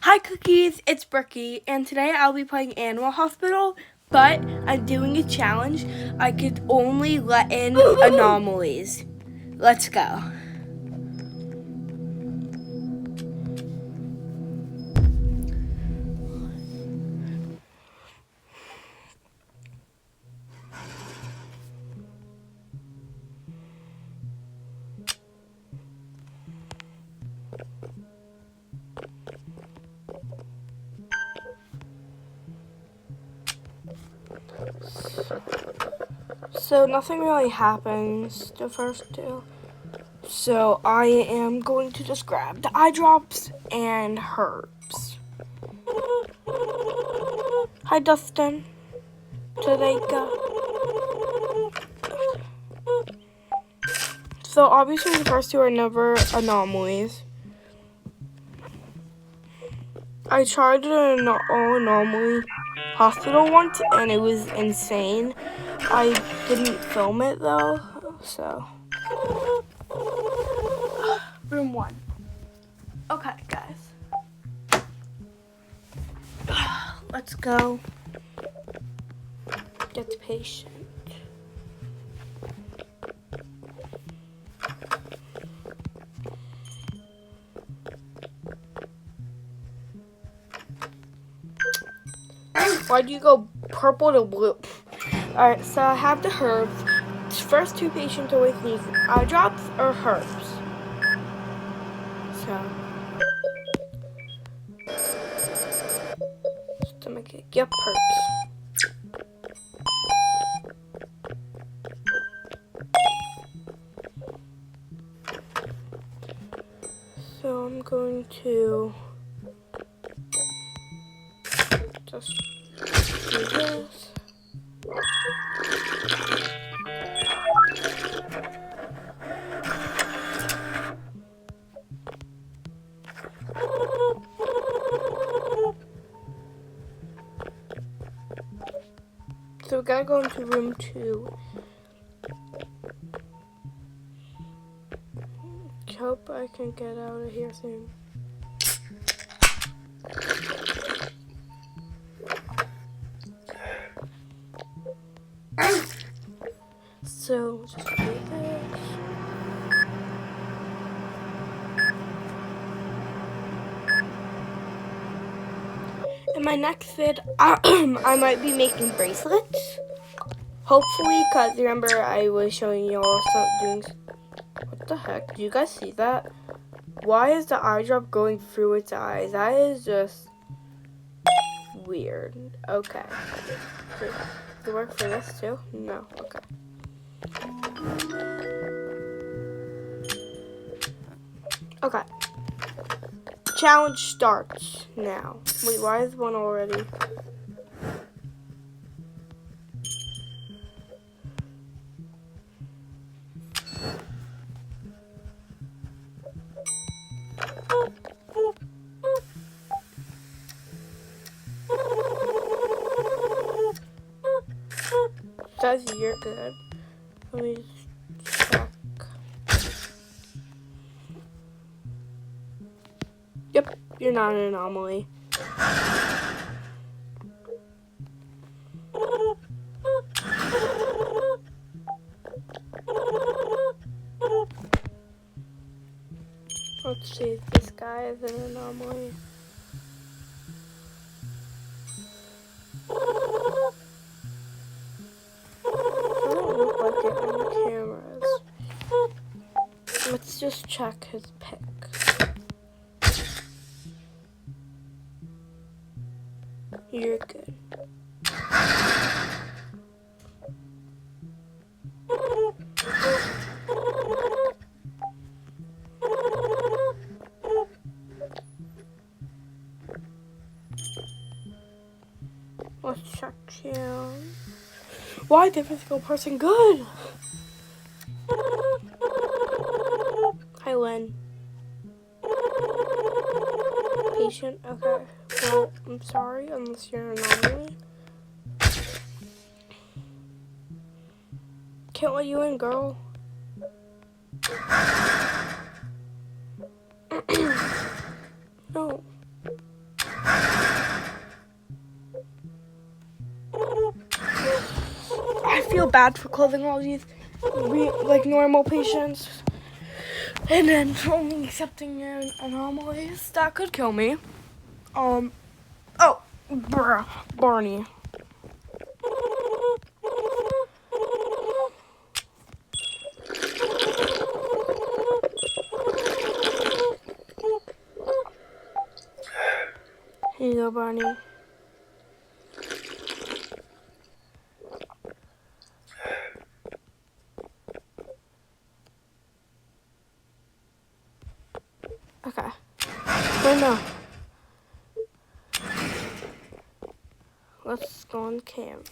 Hi cookies, it's Brookie, and today I'll be playing Animal Hospital, but I'm doing a challenge. I could only let in anomalies. Let's go. So nothing really happens the first two. So I am going to just grab the eye drops and herbs. Hi Dustin. Tadeka. So obviously the first two are never anomalies. I tried an all-anomaly hospital once and it was insane. I didn't film it though, so. Room 1. Okay, guys. Let's go get the patient. Why'd you go purple to blue? Alright, so I have the herbs. First two patients always need eye drops or herbs. So, stomachache, yep, herbs. So I'm going to just do this. So we gotta go into room 2. Hope I can get out of here soon. So just do this. In my next vid, I might be making bracelets. Hopefully, because remember I was showing you all some doing. What the heck? Do you guys see that? Why is the eye drop going through its eyes? That is just weird. Okay. Does it work for this too? No. Okay. Okay. Challenge starts now. Wait, why is one already? Says you're good. Let me just check. Yep, you're not an anomaly. Let's see if this guy is an anomaly. Doesn't look like it on the cameras. Let's just check his pic. You're good. Let's check you. Why is the physical person good? Hi, Lynn. Patient? Okay. Well, I'm sorry, unless you're an anomaly. Can't let you in, girl. No. bad for closing all these like normal patients, and then only accepting anomalies that could kill me. Oh, bruh, Barney. Here you go, Barney. Okay. But no. Let's go on cams.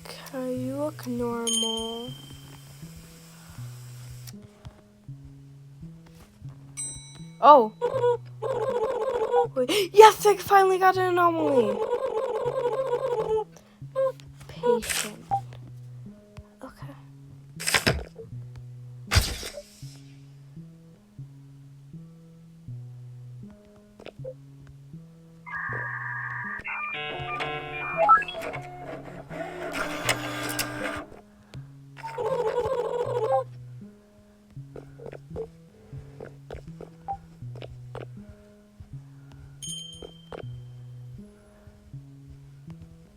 Okay, you look normal. Oh. Wait. Yes, I finally got an anomaly. Patient. Okay.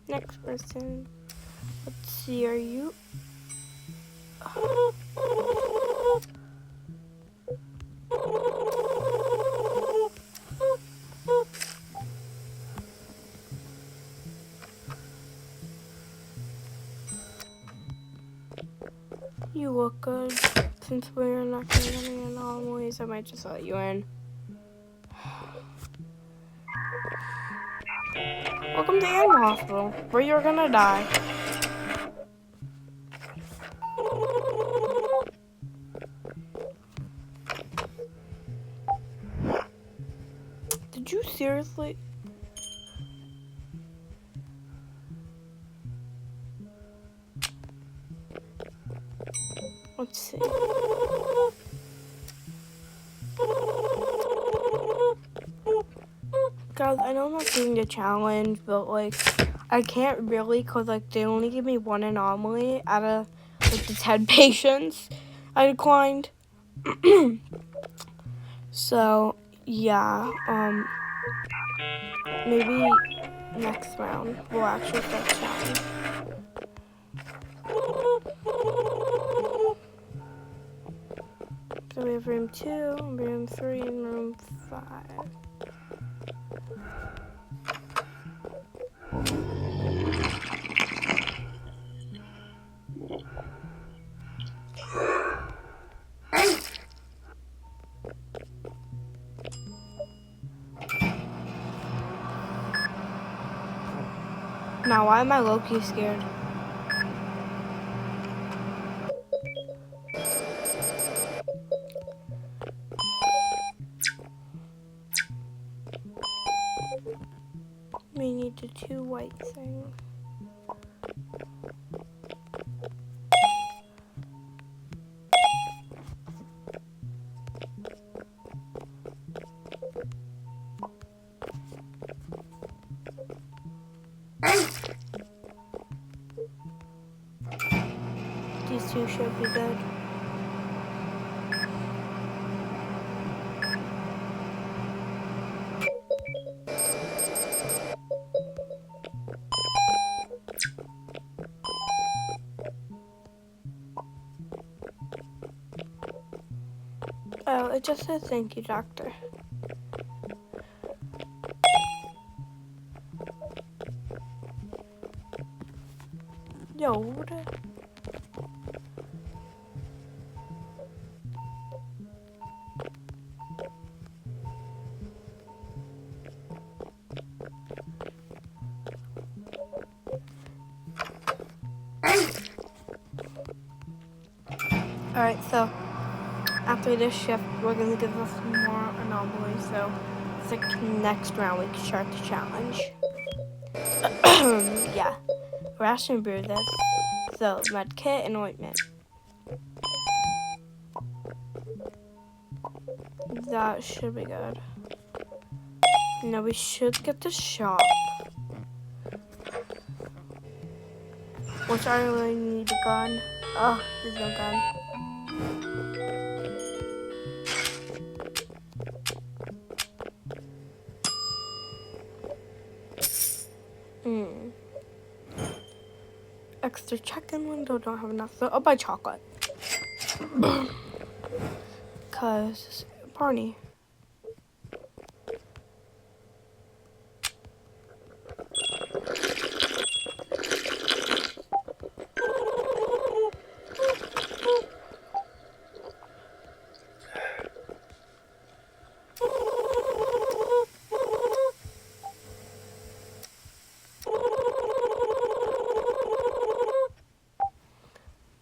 Next person. Let's see, are you? You look good. Since we're not going to get any anomalies, I might just let you in. Welcome to Animal Hospital, where you're gonna die. Did you seriously? Let's see. Guys, I know I'm not doing the challenge, but like, I can't really, cause like they only give me one anomaly out of like the 10 patients I declined. So yeah, maybe next round we'll actually start the challenge. So we have room 2, room 3, and room 5. Now, why am I low-key scared? We need the 2 white things. These 2 should be good. Oh, it just says thank you, doctor. Yo, what the? Alright, so after this shift, we're gonna give us some more anomalies. So it's like next round we can start the challenge. Yeah, ration brew this. So med kit and ointment. that should be good. Now we should get the shop. Which I really need a gun. Oh, there's no gun. Extra check-in window, don't have enough. So I'll buy chocolate. Cause Barney.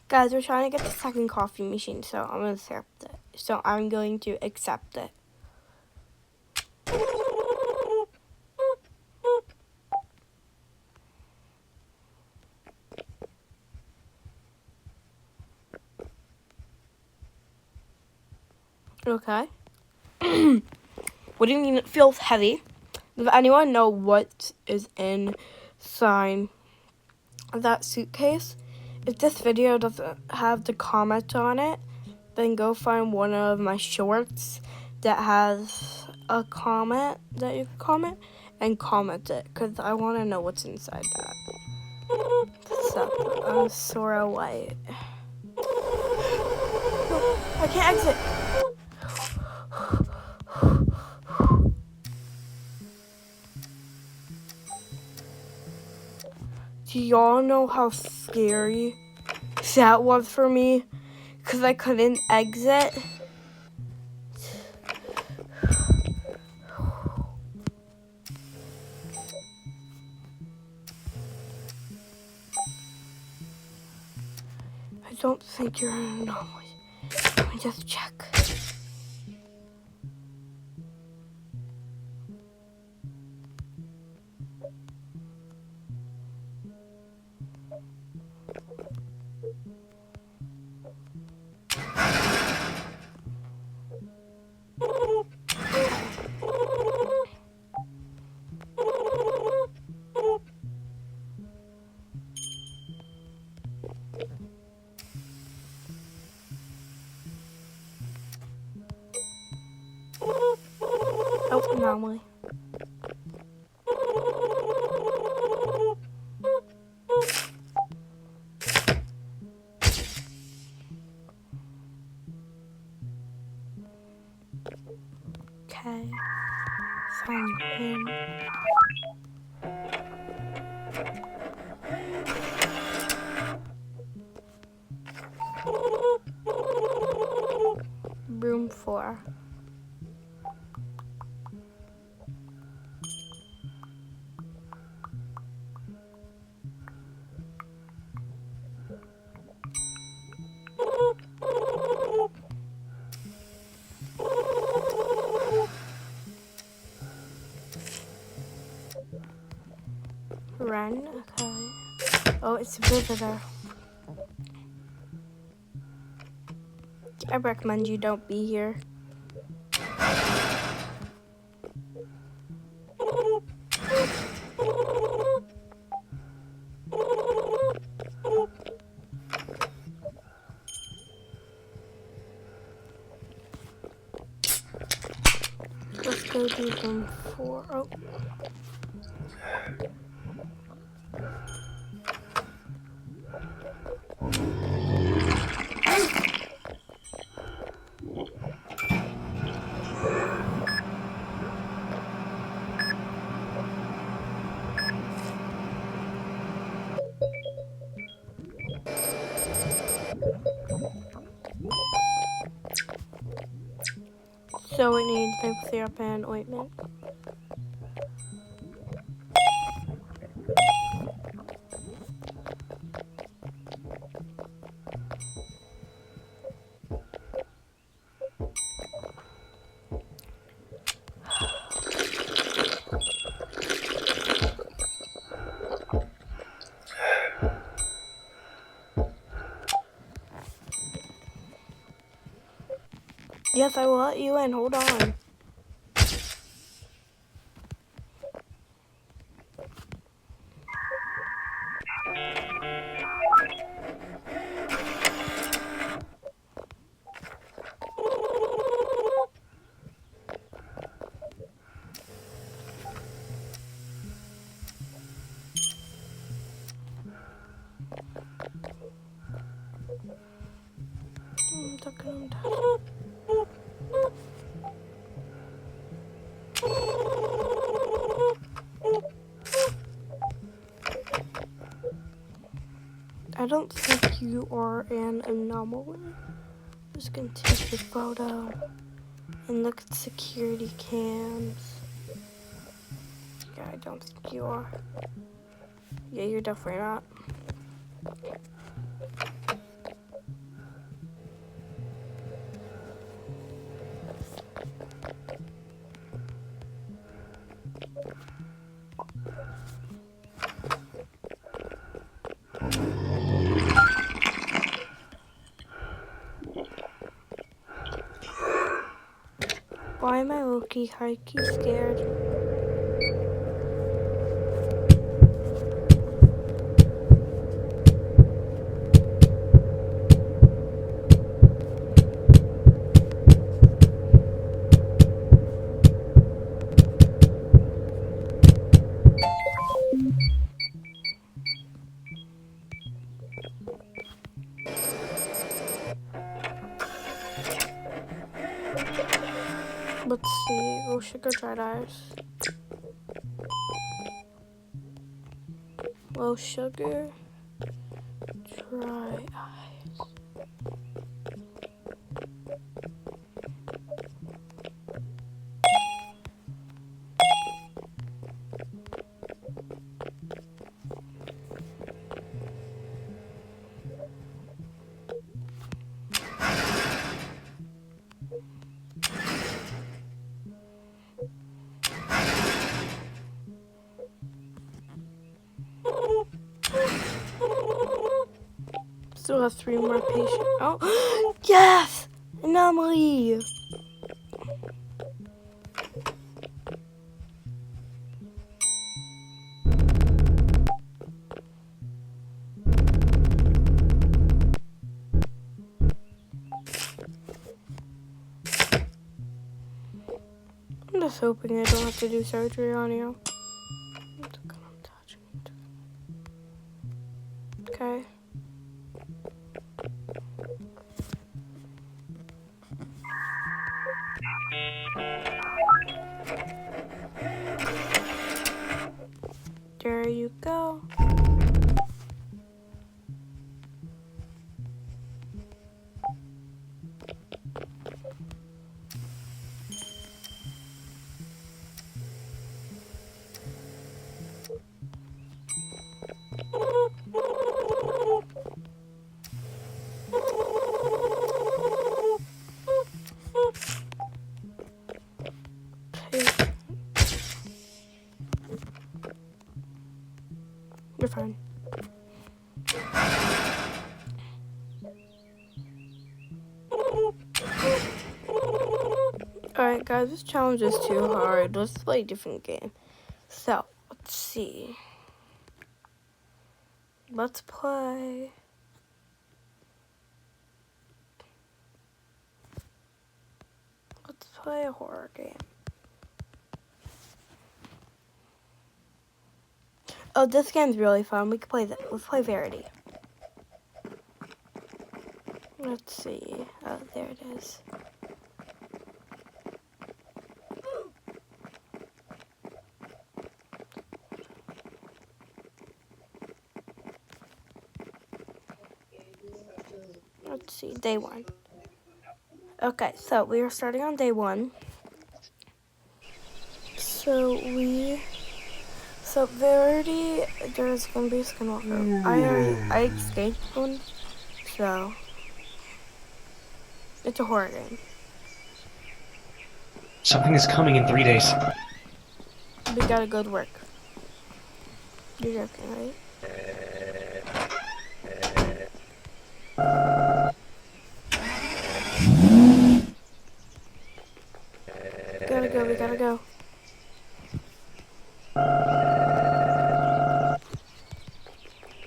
Guys, we're trying to get the second coffee machine, so I'm gonna accept it. So I'm going to accept it. Okay. What do you mean it feels heavy? Does anyone know what is inside that suitcase? If this video doesn't have the comment on it, then go find one of my shorts that has a comment that you can comment and comment it, because I want to know what's inside that. So, I'm Sora White. No, I can't exit. Do y'all know how scary that was for me? Because I couldn't exit. I don't think you're an anomaly. Let me just check. Oh, anomaly. Okay. Found him. Room 4. Run, okay. Oh, it's a visitor. I recommend you don't be here. Let's go do room 4. Oh. So we need maple syrup and ointment. Yes, I will let you in. Hold on. I'm talking. I don't think you are an anomaly. Just gonna take your photo and look at security cams. Yeah, I don't think you are. Yeah, you're definitely not. Why am I low-key, high-key scared? Let's see. Low sugar, dried ice. Low sugar, dry ice. Still have 3 more patients. Oh, yes! Anomaly! I'm just hoping I don't have to do surgery on you. Okay. There you go. You're fine. Alright guys, this challenge is too hard. Let's play a different game. So, let's see. Let's play... Let's play a horror game. Oh, this game's really fun. We can play that. Let's play Verity. Let's see. Oh, there it is. Let's see. Day 1. Okay, so we are starting on day 1. So Verity, there's gonna be a skinwalker. I escaped one, so it's a horror game. Something is coming in 3 days. We gotta go to work. You're joking, right? we gotta go.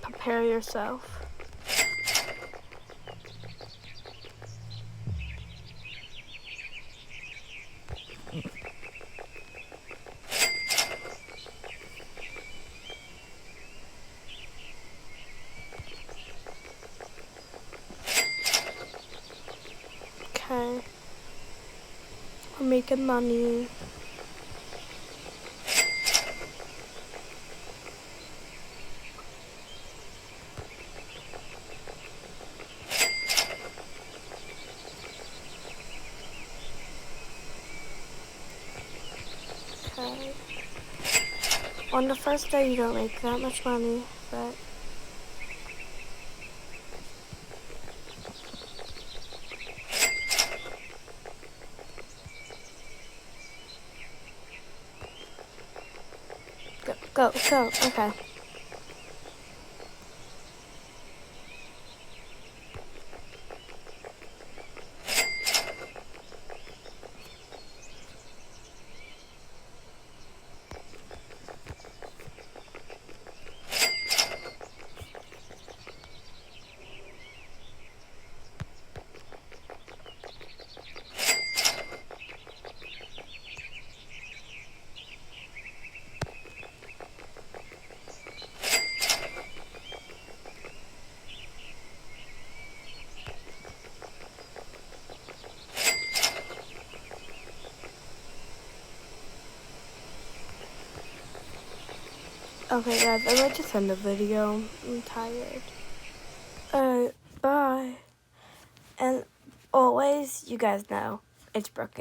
Prepare yourself. Okay. We're making money. Okay. On the first day you don't make that much money, but go. Okay. Okay guys, I might just end the video. I'm tired. Alright, bye. And always, you guys know, it's Brooke.